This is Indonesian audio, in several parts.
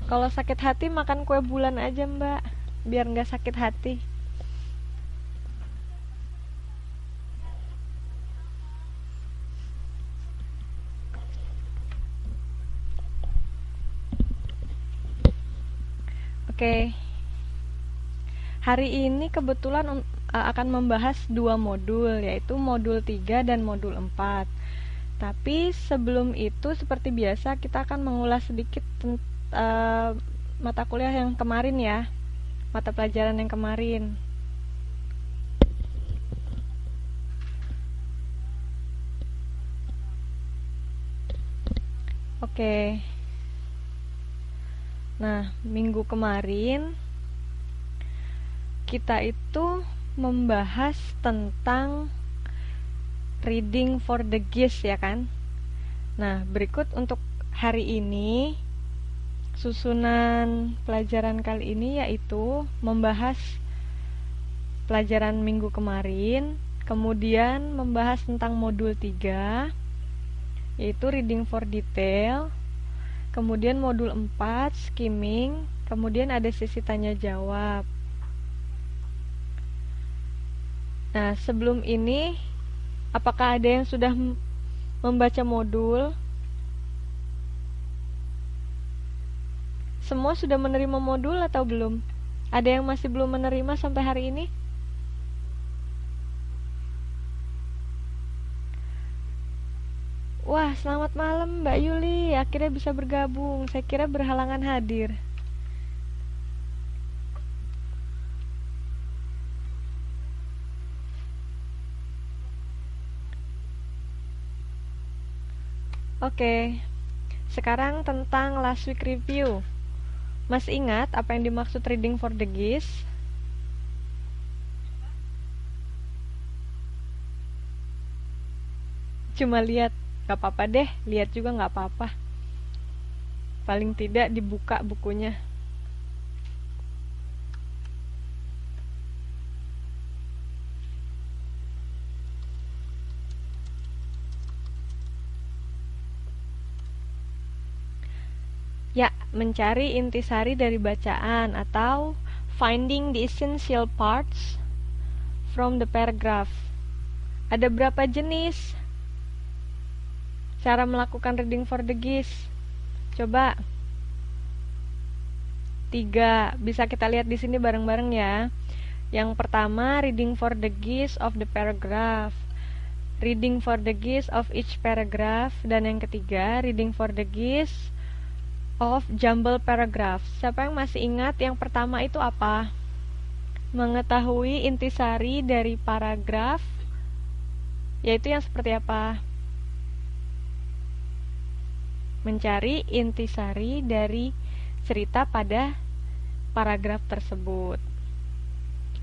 Kalau sakit hati makan kue bulan aja mbak, biar nggak sakit hati. Oke, hari ini kebetulan akan membahas dua modul, yaitu modul 3 dan modul 4. Tapi sebelum itu seperti biasa kita akan mengulas sedikit mata kuliah yang kemarin ya, mata pelajaran yang kemarin. Oke. Nah, minggu kemarin kita itu membahas tentang reading for the geese ya kan. Nah, berikut untuk hari ini susunan pelajaran kali ini yaitu membahas pelajaran minggu kemarin, kemudian membahas tentang modul 3 yaitu reading for detail, kemudian modul 4 skimming, kemudian ada sesi tanya jawab. Nah, sebelum ini apakah ada yang sudah membaca modul? Semua sudah menerima modul atau belum? Ada yang masih belum menerima sampai hari ini? Wah, selamat malam Mbak Yuli. Akhirnya bisa bergabung. Saya kira berhalangan hadir. Oke. Sekarang tentang last week review. Masih ingat apa yang dimaksud reading for the geese? Cuma lihat, gak apa-apa deh. Lihat juga gak apa-apa. Paling tidak dibuka bukunya. Ya, mencari intisari dari bacaan atau finding the essential parts from the paragraph. Ada berapa jenis cara melakukan reading for the geese? Coba 3. Bisa kita lihat di sini bareng-bareng ya. Yang pertama, reading for the geese of the paragraph. Reading for the geese of each paragraph. Dan yang ketiga, reading for the geese of jumble paragraph. Siapa yang masih ingat yang pertama itu apa? Mengetahui intisari dari paragraf, yaitu yang seperti apa? Mencari intisari dari cerita pada paragraf tersebut.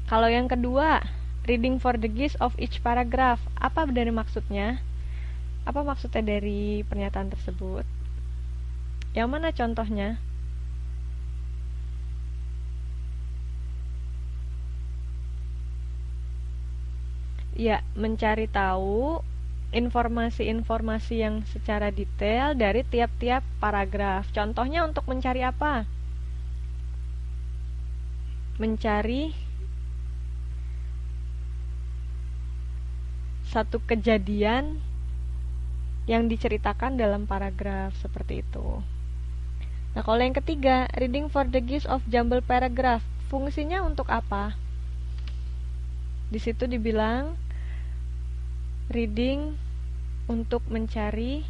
Kalau yang kedua, reading for the gist of each paragraph. Apa dari maksudnya? Apa maksudnya dari pernyataan tersebut? Yang mana contohnya? Ya, mencari tahu informasi-informasi yang secara detail dari tiap-tiap paragraf. Contohnya untuk mencari apa? Mencari satu kejadian yang diceritakan dalam paragraf, seperti itu. Nah, kalau yang ketiga, reading for the gist of jumble paragraph, fungsinya untuk apa? Di situ dibilang reading untuk mencari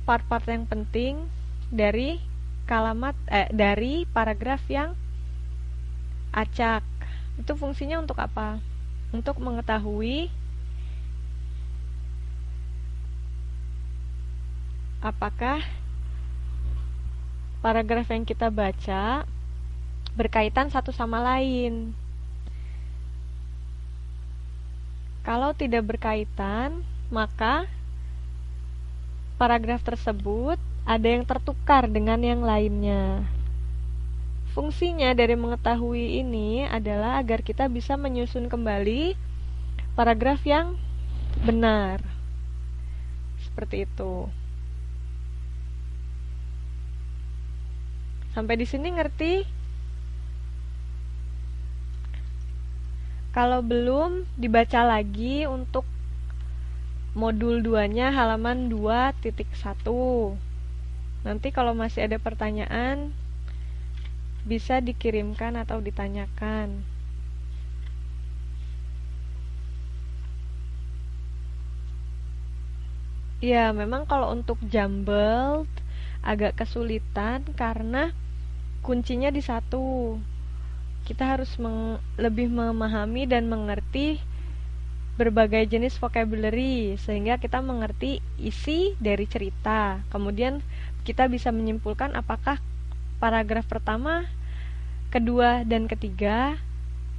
part-part yang penting dari dari paragraf yang acak. Itu fungsinya untuk apa? Untuk mengetahui apakah paragraf yang kita baca berkaitan satu sama lain. Kalau tidak berkaitan, maka paragraf tersebut ada yang tertukar dengan yang lainnya. Fungsinya dari mengetahui ini adalah agar kita bisa menyusun kembali paragraf yang benar. Seperti itu. Sampai di sini ngerti? Kalau belum, dibaca lagi untuk modul 2-nya halaman 2.1. Nanti kalau masih ada pertanyaan bisa dikirimkan atau ditanyakan. Ya, memang kalau untuk jumbled agak kesulitan karena kuncinya di satu. Kita harus lebih memahami dan mengerti berbagai jenis vocabulary sehingga kita mengerti isi dari cerita. Kemudian kita bisa menyimpulkan apakah paragraf pertama, kedua, dan ketiga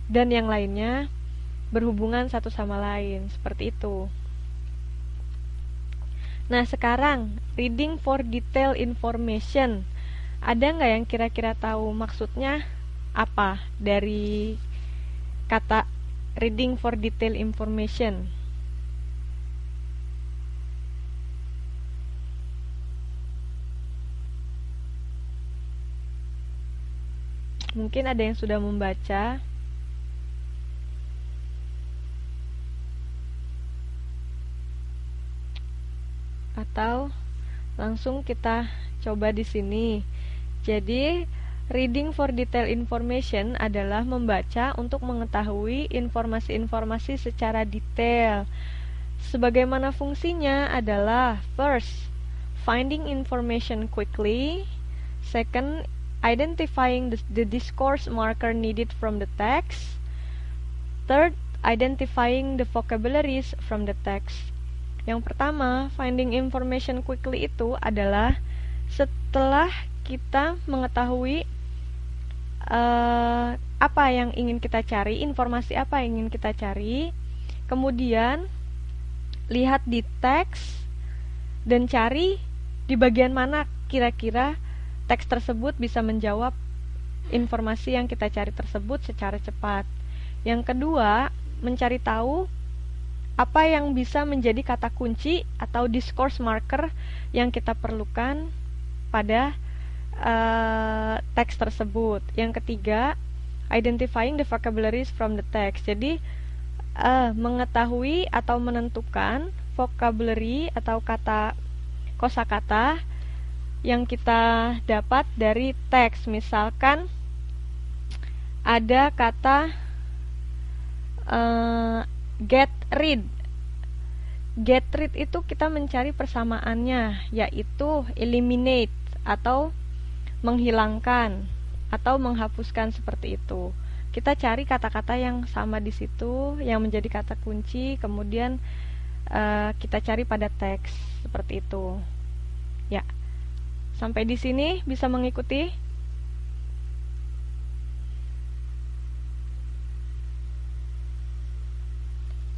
dan yang lainnya berhubungan satu sama lain, seperti itu. Nah, sekarang reading for detail information. Ada nggak yang kira-kira tahu maksudnya apa dari kata reading for detail information? Mungkin ada yang sudah membaca. Atau langsung kita coba di sini. Jadi, reading for detail information adalah membaca untuk mengetahui informasi-informasi secara detail. Sebagaimana fungsinya adalah first, finding information quickly, second, identifying the discourse marker needed from the text, third, identifying the vocabularies from the text. Yang pertama, finding information quickly itu adalah setelah kita mengetahui apa yang ingin kita cari, informasi apa yang ingin kita cari, kemudian lihat di teks dan cari di bagian mana kira-kira teks tersebut bisa menjawab informasi yang kita cari tersebut secara cepat. Yang kedua, mencari tahu apa yang bisa menjadi kata kunci atau discourse marker yang kita perlukan pada teks tersebut. Yang ketiga, identifying the vocabularies from the text. Jadi mengetahui atau menentukan vocabulary atau kata kosakata yang kita dapat dari teks. Misalkan ada kata get rid. Get rid itu kita mencari persamaannya, yaitu eliminate atau menghilangkan atau menghapuskan, seperti itu. Kita cari kata-kata yang sama di situ, yang menjadi kata kunci, kemudian kita cari pada teks, seperti itu. Ya. Sampai di sini bisa mengikuti?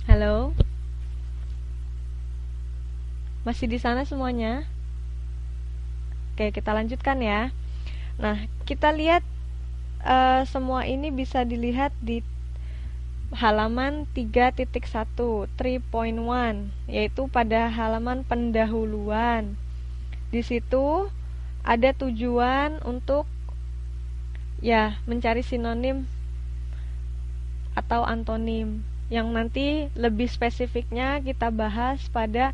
Halo? Masih di sana semuanya? Oke, kita lanjutkan ya. Nah, kita lihat semua ini bisa dilihat di halaman 3.1, 3.1, yaitu pada halaman pendahuluan. Di situ ada tujuan untuk mencari sinonim atau antonim, yang nanti lebih spesifiknya kita bahas pada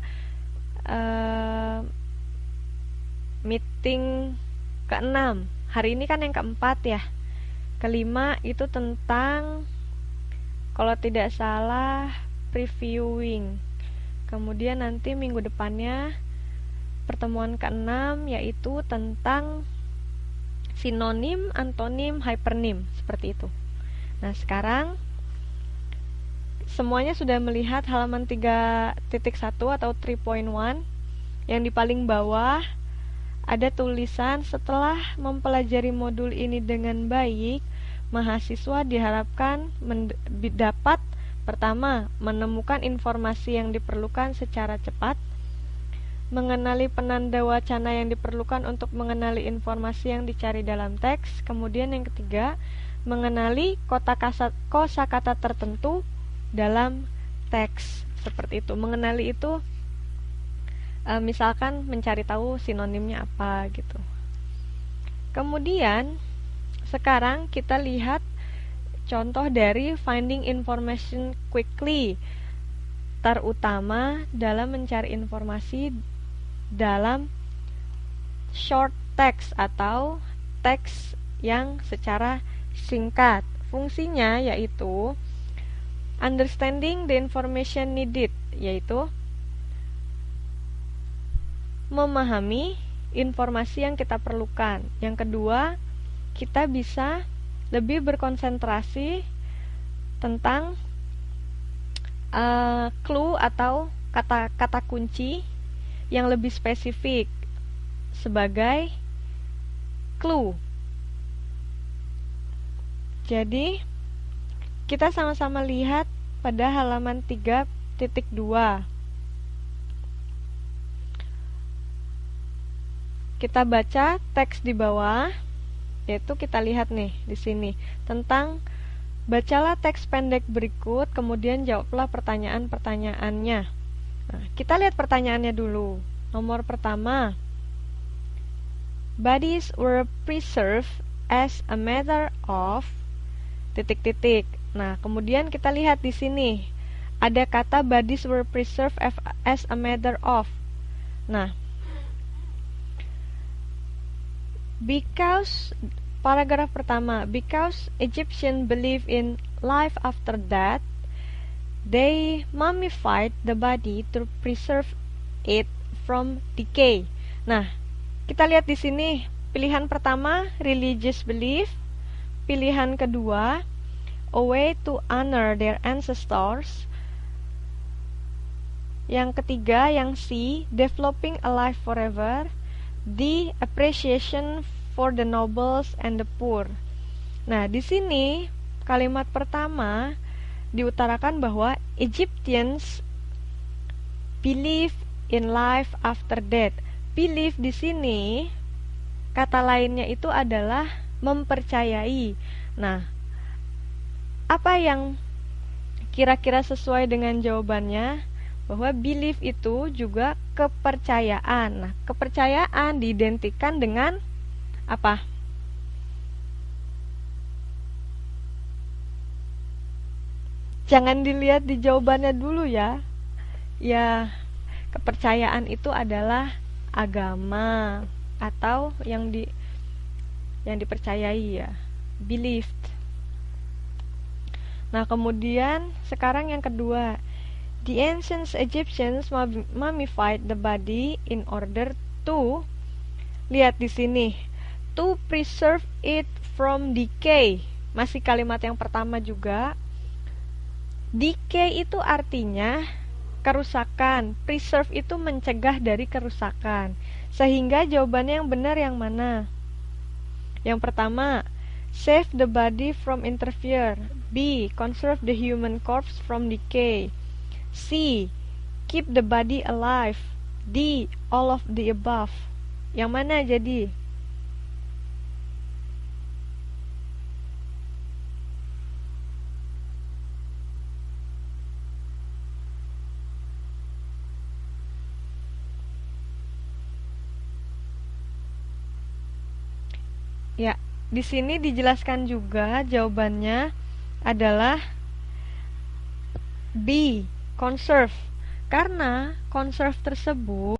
meeting ke-6. Hari ini kan yang ke-4 ya. Kelima itu tentang, kalau tidak salah, previewing. Kemudian nanti minggu depannya pertemuan ke-6 yaitu tentang sinonim, antonim, hypernim, seperti itu. Nah, sekarang semuanya sudah melihat halaman 3.1 atau 3.1. Yang di paling bawah ada tulisan, setelah mempelajari modul ini dengan baik, mahasiswa diharapkan dapat pertama, menemukan informasi yang diperlukan secara cepat, mengenali penanda wacana yang diperlukan untuk mengenali informasi yang dicari dalam teks, kemudian yang ketiga, mengenali kosakata tertentu dalam teks, seperti itu. Mengenali itu misalkan mencari tahu sinonimnya apa gitu. Kemudian sekarang kita lihat contoh dari finding information quickly, terutama dalam mencari informasi dalam short text atau teks yang secara singkat. Fungsinya yaitu understanding the information needed, yaitu memahami informasi yang kita perlukan. Yang kedua, kita bisa lebih berkonsentrasi tentang clue atau kata-kata kunci yang lebih spesifik sebagai clue. Jadi, kita sama-sama lihat pada halaman 3.2. Kita baca teks di bawah, yaitu kita lihat nih di sini tentang bacalah teks pendek berikut, kemudian jawablah pertanyaan-pertanyaannya. Nah, kita lihat pertanyaannya dulu. Nomor pertama, bodies were preserved as a matter of ... Nah, kemudian kita lihat di sini ada kata bodies were preserved as a matter of. Nah, because, paragraf pertama, because Egyptians believe in life after death, they mummified the body to preserve it from decay. Nah, kita lihat di sini pilihan pertama religious belief, pilihan kedua a way to honor their ancestors, yang ketiga yang C developing a life forever, the appreciation for the nobles and the poor. Nah, di sini kalimat pertama diutarakan bahwa Egyptians believe in life after death. Believe di sini kata lainnya itu adalah mempercayai. Nah, apa yang kira-kira sesuai dengan jawabannya? Bahwa belief itu juga kepercayaan. Nah, kepercayaan diidentikan dengan apa? Jangan dilihat di jawabannya dulu ya. Ya, kepercayaan itu adalah agama atau yang dipercayai ya. Believed. Nah, kemudian sekarang yang kedua, the ancient Egyptians mummified the body in order to, lihat di sini, to preserve it from decay. Masih kalimat yang pertama juga. Decay itu artinya kerusakan, preserve itu mencegah dari kerusakan. Sehingga jawabannya yang benar yang mana? Yang pertama, save the body from interfere. B, conserve the human corpse from decay. C, keep the body alive. D, all of the above. Yang mana jadi? Ya, di sini dijelaskan juga jawabannya adalah B, conserve. Karena conserve tersebut